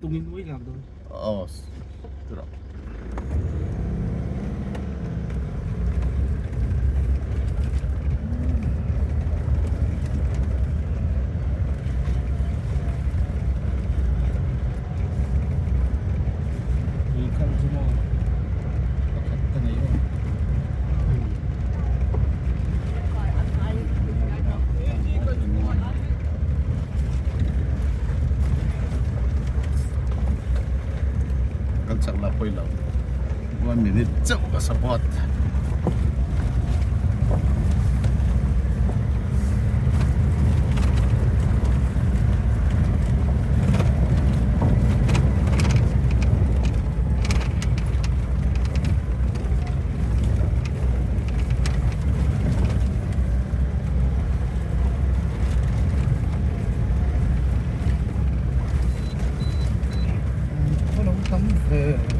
Tungin mo lang doon. Oo. Turo. Ikan semua. Pakita na yun. Kalsak lapoy lang. 1 minute. So, kasapot. Walang tampe.